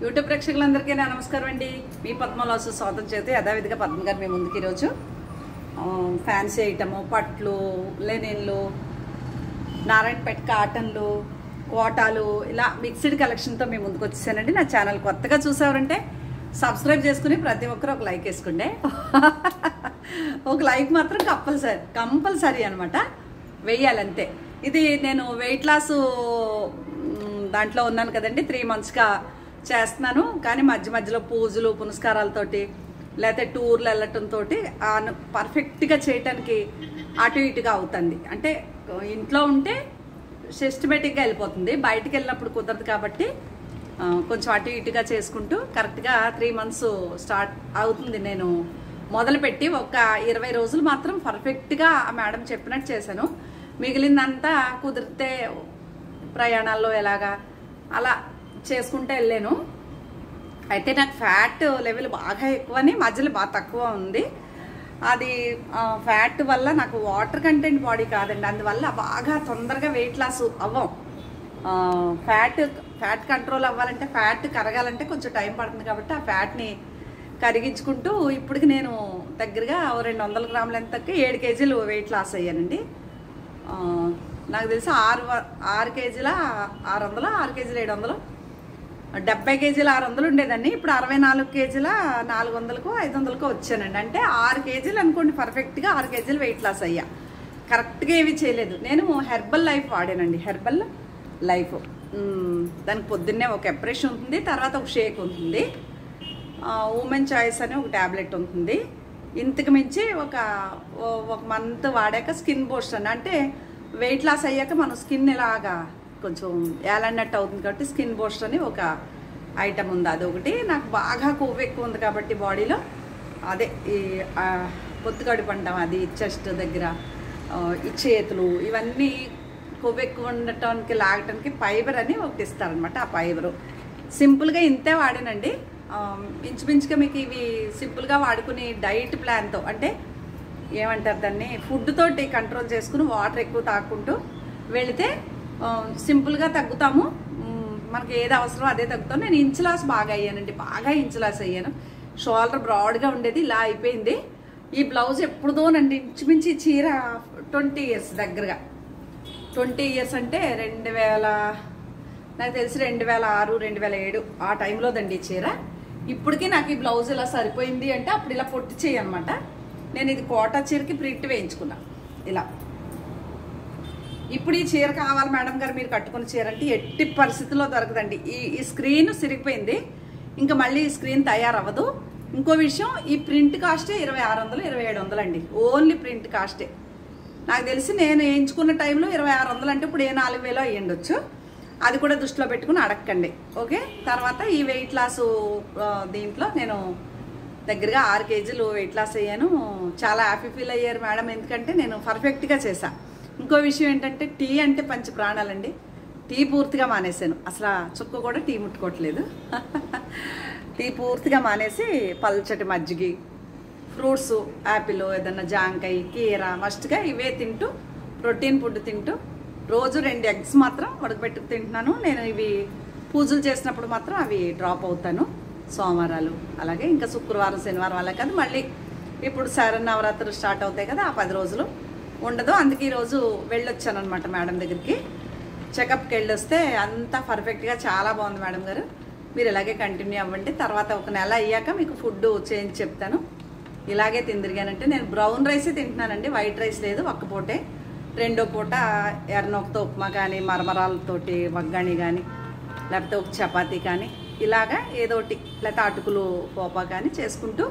YouTube ప్రేక్షకులందరికీ నమస్కారం అండి. మీ పద్మలాసు స్వాగతం చేతి యథావిధిగా పద్మ గారు మీ ముందుకు ఈరోజు ఫ్యాన్సీ ఐటము, పట్లు, లెనిన్లు, నారాయణపేట కాటన్లు, కోటాలు, ఇలా మిక్స్డ్ కలెక్షన్తో మీ ముందుకు వచ్చేసానండి. నా ఛానల్ కొత్తగా చూసేవారంటే సబ్స్క్రైబ్ చేసుకుని ప్రతి ఒక్కరు ఒక లైక్ వేసుకుంటే ఒక లైక్ మాత్రం కంపల్సరీ అనమాట వేయాలంతే. ఇది నేను వెయిట్ లాస్ దాంట్లో ఉన్నాను కదండి, 3 monthsగా చేస్తున్నాను. కానీ మధ్య మధ్యలో పూజలు పునస్కారాలతోటి లేకపోతే టూర్లు వెళ్ళటంతో పర్ఫెక్ట్గా చేయటానికి అటు ఇటుగా అవుతుంది. అంటే ఇంట్లో ఉంటే సిస్టమేటిక్గా వెళ్ళిపోతుంది, బయటికి వెళ్ళినప్పుడు కుదరదు. కాబట్టి కొంచెం అటు ఇటుగా చేసుకుంటూ కరెక్ట్గా 3 months స్టార్ట్ అవుతుంది. నేను మొదలుపెట్టి ఒక 20 రోజులు మాత్రం పర్ఫెక్ట్గా ఆ మేడం చెప్పినట్టు చేశాను. మిగిలిందంతా కుదిరితే ప్రయాణాల్లో ఎలాగా అలా చేసుకుంటూ వెళ్ళాను. అయితే నాకు ఫ్యాట్ లెవెల్ బాగా ఎక్కువని, మధ్యలో బాగా తక్కువ ఉంది. అది ఫ్యాట్ వల్ల నాకు వాటర్ కంటెంట్ బాడీ కాదండి, అందువల్ల బాగా తొందరగా వెయిట్ లాస్ అవ్వం. ఫ్యాట్ కంట్రోల్ అవ్వాలంటే, ఫ్యాట్ కరగాలంటే కొంచెం టైం పడుతుంది. కాబట్టి ఆ ఫ్యాట్ని కరిగించుకుంటూ ఇప్పటికి నేను దగ్గరగా 200 గ్రాముల ఎంతకి 7 kgs వెయిట్ లాస్ అయ్యానండి. నాకు తెలిసి 6 kgs 600, 6 kgs 700, 70 kgs 600 ఉండేదాన్ని. ఇప్పుడు 64 kgs 400కో 500కో వచ్చానండి. అంటే 6 kgs అనుకోండి, పర్ఫెక్ట్గా 6 kgs వెయిట్ లాస్ అయ్యా. కరెక్ట్గా ఏమీ చేయలేదు. నేను హెర్బల్ లైఫ్ వాడానండి. హెర్బల్ లైఫ్ దానికి పొద్దున్నే ఒక ఎప్రెషన్ ఉంటుంది, తర్వాత ఒక షేక్ ఉంటుంది, ఉమెన్ చాయిస్ అని ఒక ట్యాబ్లెట్ ఉంటుంది. ఇంతకు మించి ఒక మంత్ వాడాక స్కిన్ బూస్ట్ అని, అంటే వెయిట్ లాస్ అయ్యాక మన స్కిన్ ఇలాగా కొంచెం ఏలన్నట్టు అవుతుంది. కాబట్టి స్కిన్ బూస్ట్ అని ఒక ఐటమ్ ఉంది, అదొకటి. నాకు బాగా కొవ్వు ఎక్కువ ఉంది కాబట్టి బాడీలో, అదే ఈ పొత్తుకడుపు అంటాం, అది చెస్ట్ దగ్గర, ఈ చేతులు, ఇవన్నీ కొవ్వు ఎక్కువ ఉండటానికి లాగటానికి ఫైబర్ అని ఒకటి ఇస్తారనమాట. ఆ ఫైబరు సింపుల్గా ఇంతే వాడానండి. ఇంచుమించుగా మీకు ఇవి సింపుల్గా వాడుకుని డైట్ ప్లాన్తో, అంటే ఏమంటారు దాన్ని, ఫుడ్ తోటి కంట్రోల్ చేసుకుని వాటర్ ఎక్కువ తాగుకుంటూ వెళితే సింపుల్గా తగ్గుతాము. మనకి ఏది అవసరం అదే తగ్గుతాం. నేను ఇంచ్ లాస్ బాగా అయ్యానండి, బాగా ఇంచ్ లాస్ అయ్యాను. షోల్డర్ బ్రాడ్గా ఉండేది, ఇలా అయిపోయింది. ఈ బ్లౌజ్ ఎప్పుడుదోనండి, ఇంచుమించి ఈ చీర 20 years దగ్గరగా, 20 years అంటే 2000, నాకు తెలిసి 2006, 2007 ఆ టైంలోదండి ఈ చీర. ఇప్పటికీ నాకు ఈ బ్లౌజ్ ఇలా సరిపోయింది అంటే అప్పుడు ఇలా పొట్టి చేయనమాట. నేను ఇది కోటా చీరకి ప్రింట్ వేయించుకున్నా ఇలా. ఇప్పుడు ఈ చీర కావాలి మేడం గారు మీరు కట్టుకున్న చీర అంటే ఎట్టి పరిస్థితుల్లో దొరకదండి. ఈ స్క్రీన్ సిరిగిపోయింది, ఇంకా మళ్ళీ ఈ స్క్రీన్ తయారవ్వదు. ఇంకో విషయం, ఈ ప్రింట్ కాస్టే 2600, 2700 అండి, ఓన్లీ ప్రింట్ కాస్టే. నాకు తెలిసి నేను వేయించుకున్న టైంలో 2600 అంటే ఇప్పుడు 4000 అయ్యిండొచ్చు. అది కూడా దృష్టిలో పెట్టుకుని అడగండి, ఓకే. తర్వాత ఈ వెయిట్ లాస్ దీంట్లో నేను దగ్గరగా 6 kgs వెయిట్ లాస్ అయ్యాను. చాలా హ్యాపీ ఫీల్ అయ్యారు మేడం, ఎందుకంటే నేను పర్ఫెక్ట్గా చేశాను. ఇంకో విషయం ఏంటంటే, టీ అంటే పంచి ప్రాణాలండి. టీ పూర్తిగా మానేశాను, అసలు చుక్క కూడా టీ ముట్టుకోవట్లేదు. టీ పూర్తిగా మానేసి పల్చటి మజ్జిగి, ఫ్రూట్స్, యాపిల్, ఏదన్నా జాంకాయ, కీర, మస్ట్గా ఇవే తింటూ, ప్రోటీన్ ఫుడ్ తింటూ, రోజు 2 eggs మాత్రం ఉడకబెట్టుకు తింటున్నాను. నేను ఇవి పూజలు చేసినప్పుడు మాత్రం అవి డ్రాప్ అవుతాను, సోమవారాలు, అలాగే ఇంకా శుక్రవారం, శనివారం అలా కాదు. మళ్ళీ ఇప్పుడు శరన్నవరాత్రులు స్టార్ట్ అవుతాయి కదా, ఆ 10 రోజులు ఉండదు. అందుకే ఈరోజు వెళ్ళొచ్చాను అనమాట మేడం దగ్గరికి. చెకప్కి వెళ్ళొస్తే అంతా పర్ఫెక్ట్గా చాలా బాగుంది మేడం గారు, మీరు ఇలాగే కంటిన్యూ అవ్వండి. తర్వాత ఒక నెల అయ్యాక మీకు ఫుడ్ చేంజ్ చెప్తాను. ఇలాగే తిందిరిగానంటే, నేను బ్రౌన్ రైసే తింటున్నానండి, వైట్ రైస్ లేదు. ఒక్క పూటే, 2వ పూట ఎర్రనొక్కతో ఉప్మా కానీ, మరమరాలతోటి వగ్గాణి కానీ, లేకపోతే ఒక చపాతీ కానీ, ఇలాగా ఏదోటి, లేకపోతే అటుకులు పోపా కానీ చేసుకుంటూ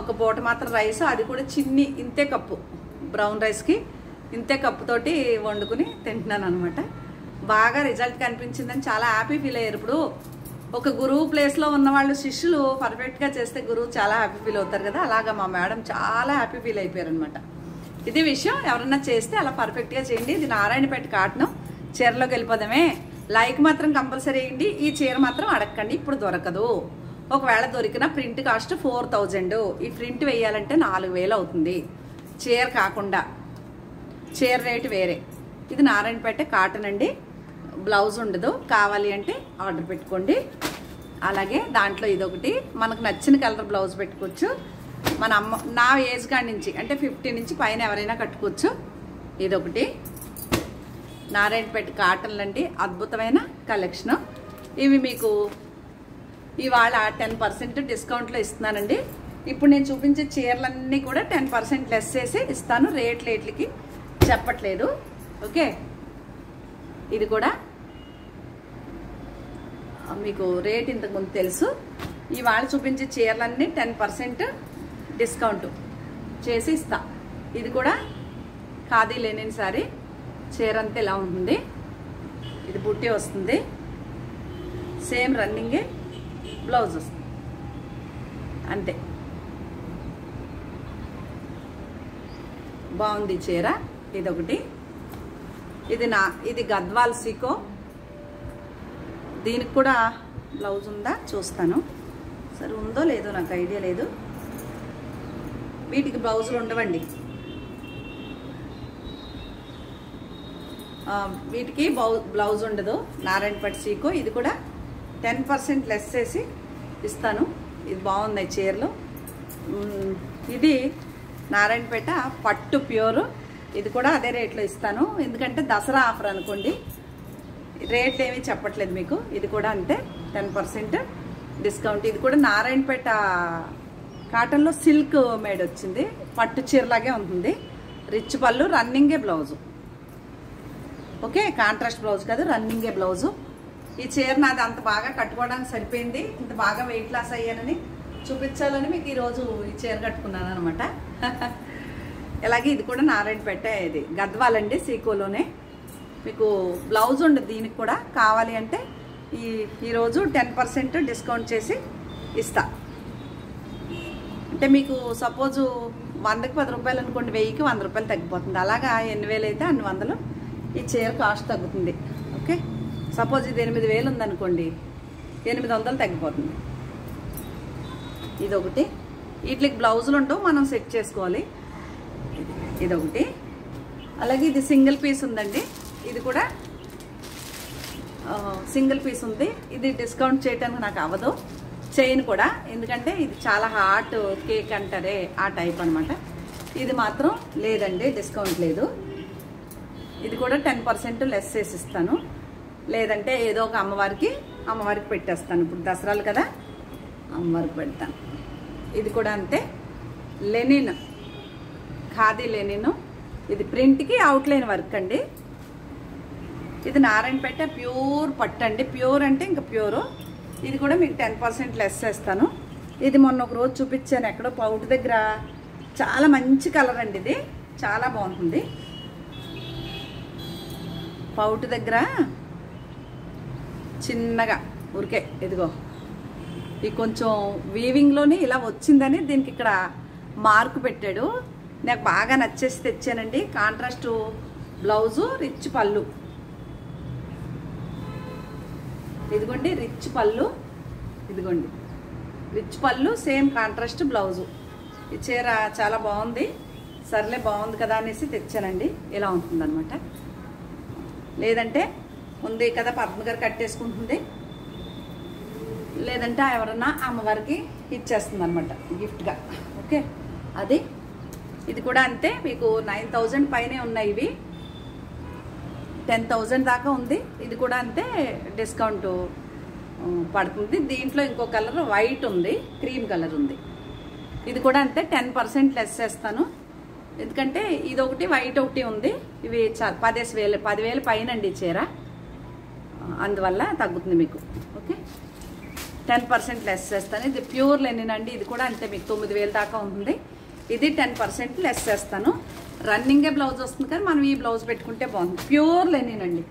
ఒక పూట మాత్రం రైస్, అది కూడా చిన్ని ఇంతే కప్పు, బ్రౌన్ రైస్కి ఇంతే కప్పుతోటి వండుకుని తింటున్నాను అనమాట. బాగా రిజల్ట్ కనిపించిందని చాలా హ్యాపీ ఫీల్ అయ్యారు. ఇప్పుడు ఒక గురువు ప్లేస్లో ఉన్నవాళ్ళు, శిష్యులు పర్ఫెక్ట్గా చేస్తే గురువు చాలా హ్యాపీ ఫీల్ అవుతారు కదా, అలాగా మా మేడం చాలా హ్యాపీ ఫీల్ అయిపోయారు అనమాట. ఇది విషయం, ఎవరన్నా చేస్తే అలా పర్ఫెక్ట్గా చేయండి. ఇది నారాయణపేట కాటను, చీరలోకి వెళ్ళిపోదామే. లైక్ మాత్రం కంపల్సరీ వేయండి. ఈ చీర మాత్రం అడగండి, ఇప్పుడు దొరకదు. ఒకవేళ దొరికిన ప్రింట్ కాస్ట్ 4000. ఈ ప్రింట్ వేయాలంటే 4000 అవుతుంది, చీర కాకుండా. చీర రేటు వేరే. ఇది నారాయణపేట కాటన్ అండి, బ్లౌజ్ ఉండదు. కావాలి అంటే ఆర్డర్ పెట్టుకోండి. అలాగే దాంట్లో ఇదొకటి మనకు నచ్చిన కలర్ బ్లౌజ్ పెట్టుకోవచ్చు. మన అమ్మ నా ఏజ్ కాడి నుంచి అంటే 50 నుంచి పైన ఎవరైనా కట్టుకోవచ్చు. ఇదొకటి నారాయణపేట కాటన్లు అండి, అద్భుతమైన కలెక్షన్. ఇవి మీకు ఇవాళ 10% డిస్కౌంట్లో ఇస్తున్నానండి. ఇప్పుడు నేను చూపించే చీరలన్నీ కూడా 10% లెస్ చేసి ఇస్తాను. రేట్లకి చెప్పట్లేదు. ఓకే, ఇది కూడా మీకు రేట్ ఇంతకుముందు తెలుసు. ఇవాళ చూపించే చీరలన్నీ 10% డిస్కౌంట్ చేసి ఇస్తా. ఇది కూడా ఖాదీ లెనిన్ సారీ. చీర అంతా ఇలా ఉంటుంది. ఇది బుట్టి వస్తుంది, సేమ్ రన్నింగే బ్లౌజ్ వస్తుంది అంతే. బాగుంది చీర. ఇదొకటి. ఇది గద్వాల్ సీకో. దీనికి కూడా బ్లౌజ్ ఉందా చూస్తాను. సరే ఉందో లేదో నాకు ఐడియా లేదు. వీటికి బ్లౌజులు ఉండవండి. వీటికి బ్లౌజ్ ఉండదు. నారాయణపేట సీకో. ఇది కూడా 10% లెస్ చేసి ఇస్తాను. ఇది బాగున్నాయి చీరలు. ఇది నారాయణపేట పట్టు ప్యూర్. ఇది కూడా అదే రేట్లో ఇస్తాను, ఎందుకంటే దసరా ఆఫర్ అనుకోండి. రేట్లు ఏమీ చెప్పట్లేదు మీకు. ఇది కూడా అంతే 10% డిస్కౌంట్. ఇది కూడా నారాయణపేట కాటన్లో సిల్క్ మేడ్ వచ్చింది. పట్టు చీరలాగే ఉంటుంది. రిచ్ పళ్ళు, రన్నింగే బ్లౌజు. ఓకే, కాంట్రాస్ట్ బ్లౌజ్ కాదు, రన్నింగే బ్లౌజు. ఈ చీర నాది అంత బాగా కట్టుకోవడానికి సరిపోయింది. ఇంత బాగా వెయిట్ లాస్ అయ్యానని చూపించాలని మీకు ఈరోజు ఈ చీర కట్టుకున్నాను అనమాట. అలాగే ఇది కూడా నారాయణపేట, ఇది గద్వాలండి సీకోలోనే. మీకు బ్లౌజ్ ఉండదు. దీనికి కూడా కావాలి అంటే ఈరోజు 10% డిస్కౌంట్ చేసి ఇస్తా. అంటే మీకు సపోజు 100కి 10 రూపాయలు అనుకోండి, 1000కి 100 రూపాయలు తగ్గిపోతుంది. అలాగా 8000 అయితే అన్ని 100 ఈ చీర కాస్ట్ తగ్గుతుంది. ఓకే, సపోజ్ ఇది 8000 ఉందనుకోండి, 800 తగ్గిపోతుంది. ఇదొకటి. వీటికి బ్లౌజులు ఉండవు, మనం సెట్ చేసుకోవాలి. ఇదొకటి. అలాగే ఇది సింగిల్ పీస్ ఉందండి. ఇది కూడా సింగిల్ పీస్ ఉంది. ఇది డిస్కౌంట్ చేయడానికి నాకు అవ్వదు. చైన్ కూడా, ఎందుకంటే ఇది చాలా హాట్ కేక్ అంటారే ఆ టైప్ అనమాట. ఇది మాత్రం లేదండి, డిస్కౌంట్ లేదు. ఇది కూడా 10% లెస్ చేసి ఇస్తాను. లేదంటే ఏదో ఒక అమ్మవారికి పెట్టేస్తాను. ఇప్పుడు దసరాలు కదా, అమ్మవారికి పెడతాను. ఇది కూడా అంతే, లెనిన్, ఖాదీ లెనిన్. ఇది ప్రింట్కి అవుట్లైన్ వర్క్ అండి. ఇది నారాయణపేట ప్యూర్ పట్టు అండి. ప్యూర్ అంటే ఇంకా ప్యూరు. ఇది కూడా మీకు 10% లెస్ చేస్తాను. ఇది మొన్న ఒక రోజు చూపించాను ఎక్కడో పౌట్ దగ్గర. చాలా మంచి కలర్ అండి. ఇది చాలా బాగుంటుంది. పౌట్ దగ్గర చిన్నగా ఊరికే ఇదిగో ఈ కొంచెం వీవింగ్లోనే ఇలా వచ్చిందని దీనికి ఇక్కడ మార్క్ పెట్టాడు. నాకు బాగా నచ్చేసి తెచ్చానండి. కాంట్రాస్ట్ బ్లౌజు, రిచ్ పళ్ళు. ఇదిగోండి రిచ్ పళ్ళు, ఇదిగోండి రిచ్ పళ్ళు, సేమ్ కాంట్రాస్ట్ బ్లౌజు. ఈ చీర చాలా బాగుంది. సర్లే బాగుంది కదా అనేసి తెచ్చానండి. ఇలా ఉంటుందన్నమాట. లేదంటే ఉంది కదా పద్మ గారు కట్టేసుకుంటుంది, లేదంటే ఎవరన్నా అమ్మవారికి ఇచ్చేస్తుంది అనమాట గిఫ్ట్గా. ఓకే, అది. ఇది కూడా అంతే, మీకు 9000 పైనే ఉన్నాయి. ఇవి 10,000 దాకా ఉంది. ఇది కూడా అంతే, డిస్కౌంట్ పడుతుంది. దీంట్లో ఇంకో కలర్ వైట్ ఉంది, క్రీమ్ కలర్ ఉంది. ఇది కూడా అంతే 10% లెస్ చేస్తాను. ఎందుకంటే ఇది ఒకటి వైట్ ఒకటి ఉంది. ఇవి 10,000 పైనండి చీర, అందువల్ల తగ్గుతుంది మీకు. ఓకే, 10% లెస్ చేస్తాను. ఇది ప్యూర్ లెనిన్ అండి. ఇది కూడా అంతే, మీకు 9,000 దాకా ఉంటుంది. ఇది 10% లెస్ చేస్తాను. రన్నింగే బ్లౌజ్ వస్తుంది కానీ మనం ఈ బ్లౌజ్ పెట్టుకుంటే బాగుంది. ప్యూర్ లెనిన్ అండి.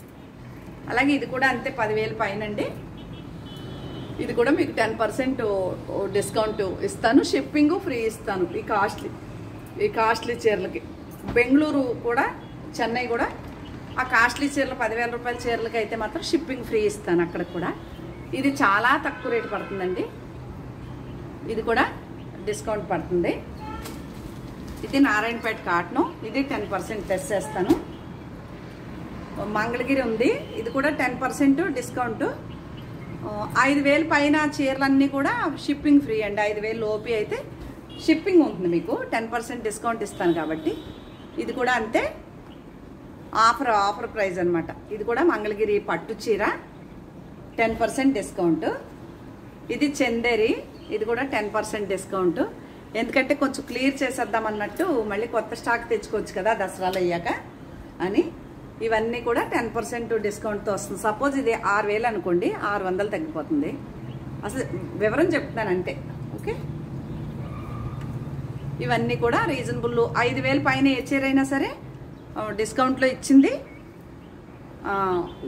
అలాగే ఇది కూడా అంతే 10,000 పైనండి. ఇది కూడా మీకు 10% డిస్కౌంట్ ఇస్తాను. షిప్పింగ్ ఫ్రీ ఇస్తాను ఈ కాస్ట్లీ చీరలకి. బెంగళూరు కూడా, చెన్నై కూడా ఆ కాస్ట్లీ చీరలు 10,000 రూపాయల చీరలకి అయితే మాత్రం షిప్పింగ్ ఫ్రీ ఇస్తాను అక్కడ కూడా. ఇది చాలా తక్కువ రేటు పడుతుందండి. ఇది కూడా డిస్కౌంట్ పడుతుంది. ఇది నారాయణపేట కాటను. ఇది 10% లెస్ చేస్తాను. మంగళగిరి ఉంది, ఇది కూడా 10% డిస్కౌంట్. 5,000 పైన చీరలన్నీ కూడా షిప్పింగ్ ఫ్రీ అండి. 5,000 లోపి అయితే షిప్పింగ్ ఉంటుంది, మీకు 10% డిస్కౌంట్ ఇస్తాను కాబట్టి. ఇది కూడా అంతే, ఆఫర్ ప్రైస్ అనమాట. ఇది కూడా మంగళగిరి పట్టు చీర 10% డిస్కౌంట్. ఇది చందేరి, ఇది కూడా 10% డిస్కౌంట్. ఎందుకంటే కొంచెం క్లియర్ చేసేద్దాం అన్నట్టు, మళ్ళీ కొత్త స్టాక్ తెచ్చుకోవచ్చు కదా దసరాలు అయ్యాక అని. ఇవన్నీ కూడా 10% డిస్కౌంట్తో వస్తుంది. సపోజ్ ఇది 6,000 అనుకోండి, 600 తగ్గిపోతుంది. అసలు వివరం చెప్తాను అంతే. ఓకే, ఇవన్నీ కూడా రీజనబుల్. 5,000 పైన ఏ చీర అయినా సరే డిస్కౌంట్లో ఇచ్చింది,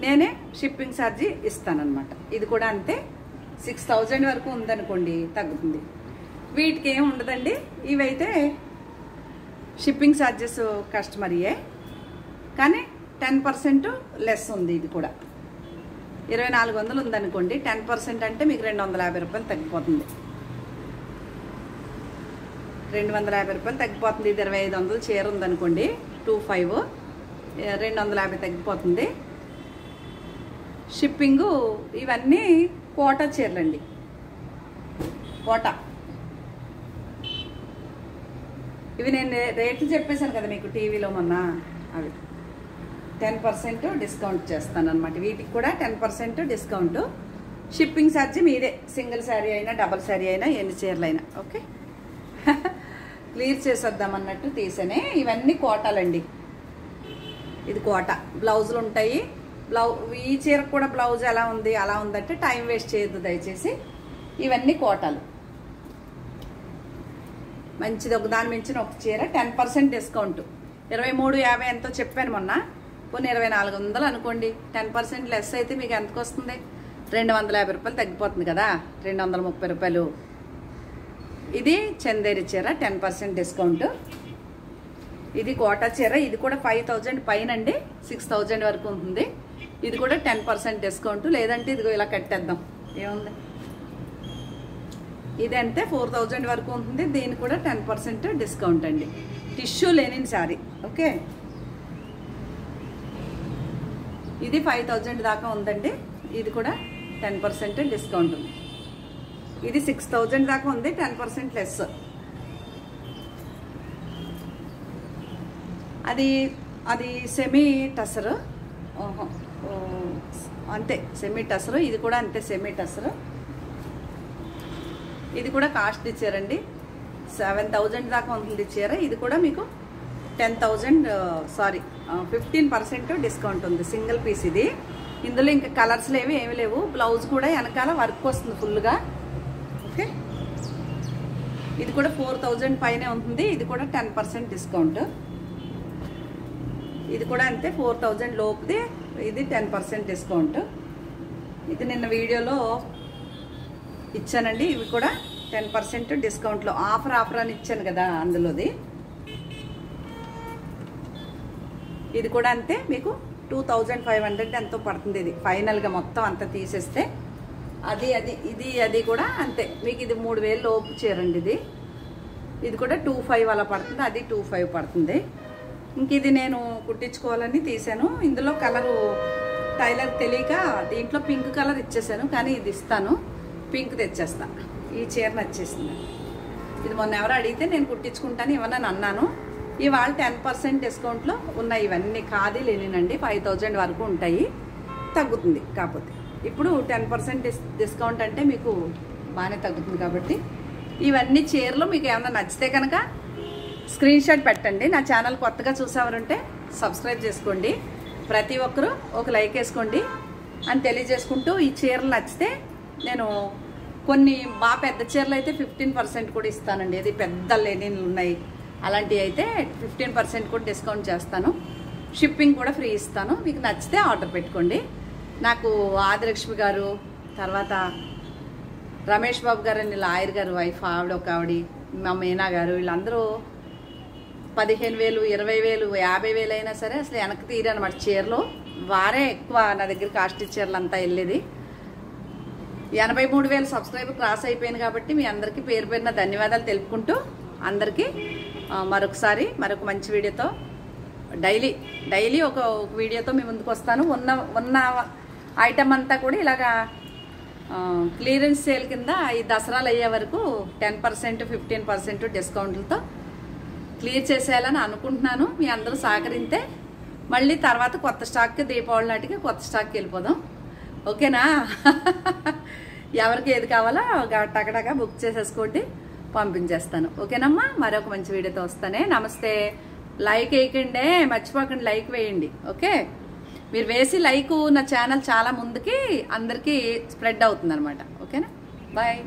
నేనే షిప్పింగ్ ఛార్జీ ఇస్తానన్నమాట. ఇది కూడా అంతే, 6,000 వరకు ఉందనుకోండి తగ్గుతుంది. వీటికి ఏమి ఉండదండి. ఇవైతే షిప్పింగ్ ఛార్జెస్ కస్టమర్యే, కానీ 10% లెస్ ఉంది. ఇది కూడా 2,400 ఉందనుకోండి, 10% అంటే మీకు 250 రూపాయలు తగ్గిపోతుంది. 250 రూపాయలు తగ్గిపోతుంది. ఇది 2,500 చీర ఉందనుకోండి, 25, 250 తగ్గిపోతుంది. షిప్పింగు ఇవన్నీ కోటా చీరలండి, కోటా. ఇవి నేను రేట్లు చెప్పేశాను కదా మీకు టీవీలో మొన్న, అవి 10% డిస్కౌంట్ చేస్తాను అనమాట. వీటికి కూడా 10% డిస్కౌంట్. షిప్పింగ్ ఛార్జీ మీదే, సింగిల్ శారీ అయినా డబల్ శారీ అయినా ఎన్ని చీరలైనా. ఓకే, క్లియర్ చేసేద్దాం అన్నట్టు తీసేనే. ఇవన్నీ కోటాలండి. ఇది కోట, బ్లౌజులు ఉంటాయి. ఈ చీరకు కూడా బ్లౌజ్ ఎలా ఉంది అలా ఉందంటే టైం వేస్ట్ చేయొద్దు దయచేసి. ఇవన్నీ కోటాలు. మంచిది, ఒక దాని మించిన ఒక చీర 10% డిస్కౌంట్. 23,50 ఎంతో చెప్పాను మొన్న, పోనీ 2,400 అనుకోండి. 10% లెస్ అయితే మీకు ఎంతకు వస్తుంది? 250 రూపాయలు తగ్గిపోతుంది కదా, 230 రూపాయలు. ఇది చందేరి చీర 10% డిస్కౌంట్. ఇది కోటా చీర, ఇది కూడా 5,000 పైన అండి, 6,000 వరకు ఉంటుంది. ఇది కూడా 10% డిస్కౌంట్. లేదంటే ఇదిగో ఇలా కట్టేద్దాం, ఏముంది. ఇది అంటే 4,000 వరకు ఉంటుంది. దీని కూడా 10% డిస్కౌంట్ అండి. టిష్యూ లేని శారీ. ఓకే, ఇది 5,000 దాకా ఉందండి. ఇది కూడా 10% డిస్కౌంట్ ఉంది. ఇది 6,000 దాకా ఉంది, 10% లెస్. అది సెమీ టసరు, అంతే సెమీ టసరు. ఇది కూడా అంతే సెమీ టసరు. ఇది కూడా కాస్ట్లీ చీర అండి, 7,000 దాకా ఉంటుంది చీర. ఇది కూడా మీకు 15% డిస్కౌంట్ ఉంది. సింగిల్ పీస్ ఇది. ఇందులో ఇంకా కలర్స్ లేవి, ఏమి లేవు. బ్లౌజ్ కూడా వెనకాల వర్క్ వస్తుంది ఫుల్గా. ఓకే, ఇది కూడా 4,000 పైనే ఉంటుంది. ఇది కూడా 10% డిస్కౌంట్. ఇది కూడా అంతే 4,000 లోపుది. ఇది 10% డిస్కౌంట్. ఇది నిన్న వీడియోలో ఇచ్చానండి. ఇవి కూడా 10% డిస్కౌంట్లో ఆఫర్ అని ఇచ్చాను కదా, అందులోది. ఇది కూడా అంతే, మీకు 2,500 ఎంతో పడుతుంది. ఇది ఫైనల్గా మొత్తం అంతా తీసేస్తే అది కూడా అంతే మీకు. ఇది 3,000 లోపు చీరండి. ఇది కూడా 2,500 అలా పడుతుంది. అది 2,500 పడుతుంది. ఇంక ఇది నేను కుట్టించుకోవాలని తీసాను. ఇందులో కలరు టైలర్ తెలియక దీంట్లో పింక్ కలర్ ఇచ్చేసాను, కానీ ఇది ఇస్తాను, పింక్ తెచ్చేస్తా. ఈ చీర నచ్చేసింది. ఇది మొన్న ఎవరు అడిగితే నేను కుట్టించుకుంటాను ఇవ్వనని అన్నాను. ఇవాళ 10% డిస్కౌంట్లో ఉన్నాయి. ఇవన్నీ ఖాదీ లేనండి, 5,000 వరకు ఉంటాయి. తగ్గుతుంది. కాకపోతే ఇప్పుడు 10% డిస్కౌంట్ అంటే మీకు బాగానే తగ్గుతుంది. కాబట్టి ఇవన్నీ చీరలు మీకు ఏమైనా నచ్చితే కనుక స్క్రీన్ షాట్ పెట్టండి. నా ఛానల్ కొత్తగా చూసేవారంటే సబ్స్క్రైబ్ చేసుకోండి. ప్రతి ఒక్కరూ ఒక లైక్ వేసుకోండి అని తెలియజేసుకుంటూ, ఈ చీరలు నచ్చితే నేను కొన్ని బాగా పెద్ద చీరలు అయితే 15% కూడా ఇస్తానండి. ఇది పెద్ద లెనిన్లు ఉన్నాయి, అలాంటివి అయితే 15% కూడా డిస్కౌంట్ చేస్తాను. షిప్పింగ్ కూడా ఫ్రీ ఇస్తాను. మీకు నచ్చితే ఆర్డర్ పెట్టుకోండి. నాకు ఆదిలక్ష్మి గారు, తర్వాత రమేష్ బాబు గారు అని లాయర్ గారు వైఫ్, ఆవిడ మా మీనా గారు, వీళ్ళందరూ 15,000, 20,000, 50,000 అయినా సరే అసలు వెనక్కి తీరనమాట చీరలు. వారే ఎక్కువ నా దగ్గర కాస్ట్లీ చీరలు అంతా వెళ్ళేది. 83,000 సబ్స్క్రైబర్ క్రాస్ అయిపోయింది. కాబట్టి మీ అందరికీ పేరు పేరున ధన్యవాదాలు తెలుపుకుంటూ, అందరికీ మరొకసారి మరొక మంచి వీడియోతో డైలీ ఒక వీడియోతో మీ ముందుకు వస్తాను. ఉన్న ఐటమ్ అంతా కూడా ఇలాగా క్లియరెన్స్ సేల్ కింద ఈ దసరాలు అయ్యే వరకు 10% 15% డిస్కౌంట్లతో క్లియర్ చేసేయాలని అనుకుంటున్నాను. మీ అందరూ సహకరిస్తే మళ్ళీ తర్వాత కొత్త స్టాక్కి దీపావళి నాటికి కొత్త స్టాక్కి వెళ్ళిపోదాం. ఓకేనా? ఎవరికి ఏది కావాలో టకటగా బుక్ చేసేసుకోండి, పంపించేస్తాను. ఓకేనమ్మా? మరొక మంచి వీడియోతో వస్తానే. నమస్తే. లైక్ వేయకండి, మర్చిపోకండి, లైక్ వేయండి. ఓకే, మీరు వేసి లైక్ నా ఛానల్ చాలా ముందుకి అందరికీ స్ప్రెడ్ అవుతుంది అనమాట. ఓకేనా? బాయ్.